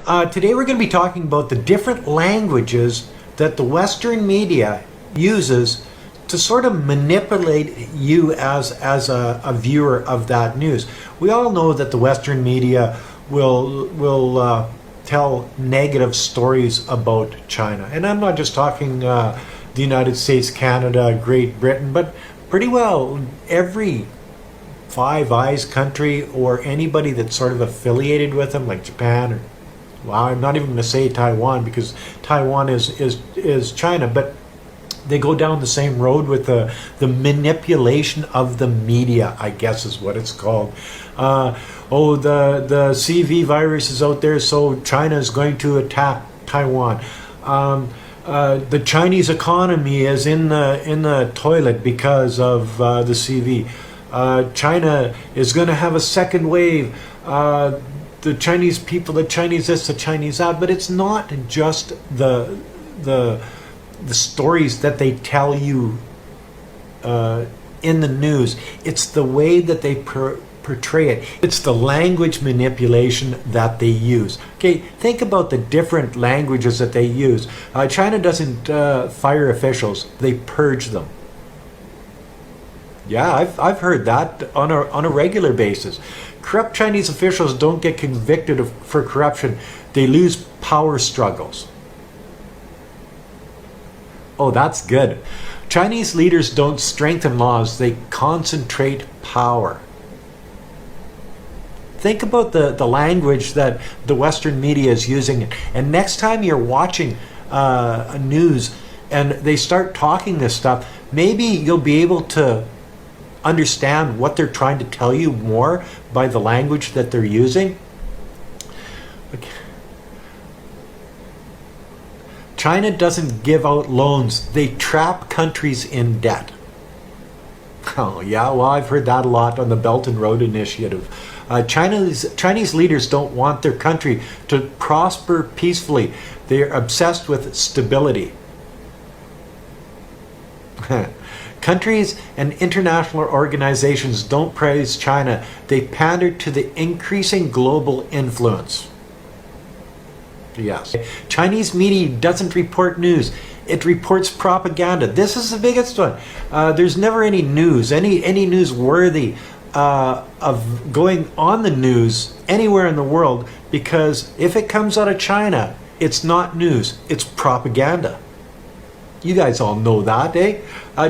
Today we're going to be talking about the different languages that the Western media uses to sort of manipulate you as a viewer of that news. We all know that the Western media will tell negative stories about China. And I'm not just talking the United States, Canada, Great Britain, but pretty well every Five Eyes country or anybody that's sort of affiliated with them, like Japan, or, well, I'm not even going to say Taiwan because Taiwan is China, but they go down the same road with the manipulation of the media, I guess is what it's called. The CV virus is out there, so China is going to attack Taiwan. The Chinese economy is in the toilet because of the CV. China is going to have a second wave. The Chinese people, the Chinese this, the Chinese that, but it's not just the stories that they tell you in the news. It's the way that they portray it. It's the language manipulation that they use. Okay, think about the different languages that they use. China doesn't fire officials; they purge them. Yeah, I've heard that on a regular basis. Corrupt Chinese officials don't get convicted for corruption; they lose power struggles. Oh, that's good. Chinese leaders don't strengthen laws; they concentrate power. Think about the language that the Western media is using. And next time you're watching news and they start talking this stuff, maybe you'll be able to understand what they're trying to tell you more by the language that they're using. Okay. China doesn't give out loans. They trap countries in debt. Oh, yeah, well, I've heard that a lot on the Belt and Road Initiative. Chinese leaders don't want their country to prosper peacefully. They are obsessed with stability. Countries and international organizations don't praise China. They pander to the increasing global influence. Yes. Chinese media doesn't report news. It reports propaganda. This is the biggest one. There's never any news, any news worthy of going on the news anywhere in the world, because if it comes out of China, it's not news, it's propaganda. You guys all know that, eh?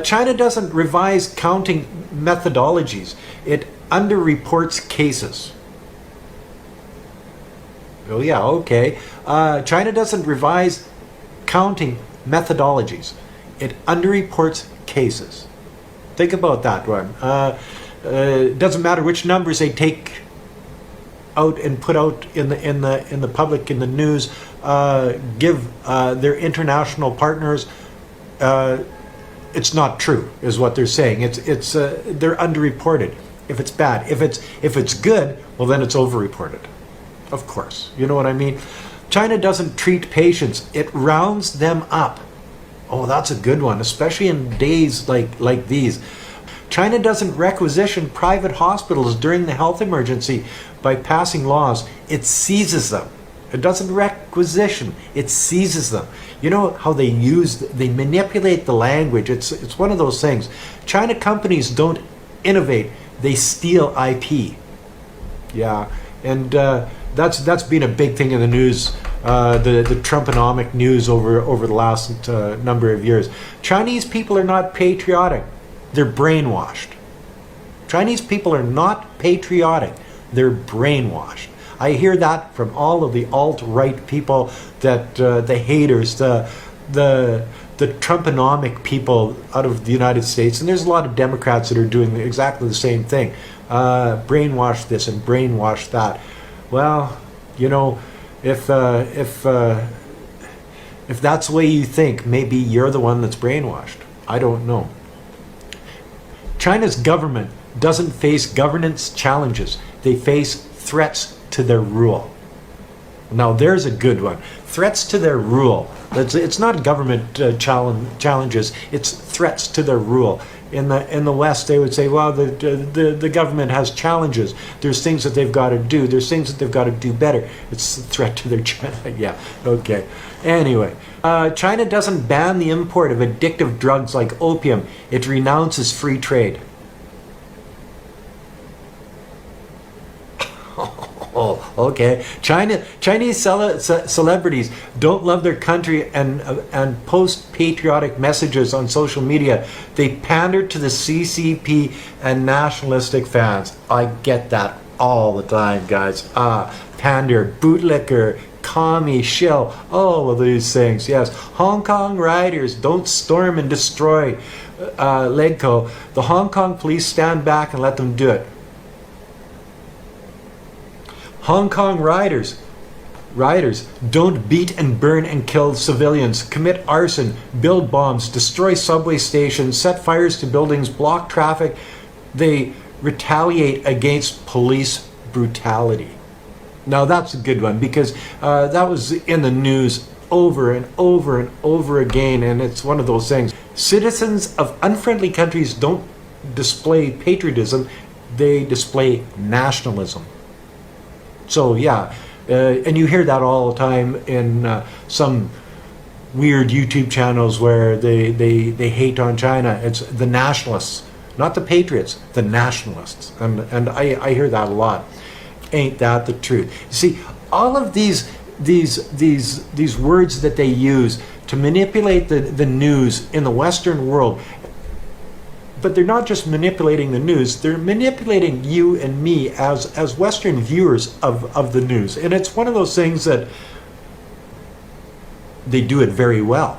China doesn't revise counting methodologies. It underreports cases. Oh yeah, okay. China doesn't revise counting methodologies. It underreports cases. Think about that one. It doesn't matter which numbers they take out and put out in the public, in the news. Give their international partners. It's not true, is what they're saying. They're underreported. If it's bad, if it's good, well then it's overreported. Of course, you know what I mean. China doesn't treat patients; it rounds them up. Oh, that's a good one, especially in days like these. China doesn't requisition private hospitals during the health emergency by passing laws. It seizes them. It doesn't requisition, it seizes them. You know how they manipulate the language. It's one of those things. China companies don't innovate, they steal IP. Yeah, and that's been a big thing in the news, the Trumponomic news over the last number of years. Chinese people are not patriotic. They're brainwashed. Chinese people are not patriotic. They're brainwashed. I hear that from all of the alt-right people, that the haters, the Trumponomic people out of the United States, and there's a lot of Democrats that are doing exactly the same thing. Brainwash this and brainwash that. Well, you know, if that's the way you think, maybe you're the one that's brainwashed. I don't know. China's government doesn't face governance challenges. They face threats to their rule. Now there's a good one. Threats to their rule. It's not government challenges. It's threats to their rule. In the West, they would say, well, the government has challenges. There's things that they've got to do. There's things that they've got to do better. It's a threat to their yeah, okay. Anyway, China doesn't ban the import of addictive drugs like opium. It renounces free trade. Oh, okay. Chinese celebrities don't love their country and post patriotic messages on social media. They pander to the CCP and nationalistic fans. I get that all the time, guys. Pander, bootlicker, commie, shill, all of these things. Yes. Hong Kong rioters don't storm and destroy Legco. The Hong Kong police stand back and let them do it. Hong Kong rioters don't beat and burn and kill civilians, commit arson, build bombs, destroy subway stations, set fires to buildings, block traffic. They retaliate against police brutality. Now that's a good one, because that was in the news over and over and over again, and it's one of those things. Citizens of unfriendly countries don't display patriotism, they display nationalism. So yeah, and you hear that all the time in some weird YouTube channels where they hate on China. It's the nationalists, not the patriots, the nationalists, and I hear that a lot. Ain't that the truth? You see, all of these words that they use to manipulate the news in the Western world. But they're not just manipulating the news, they're manipulating you and me as Western viewers of the news. And it's one of those things that they do it very well.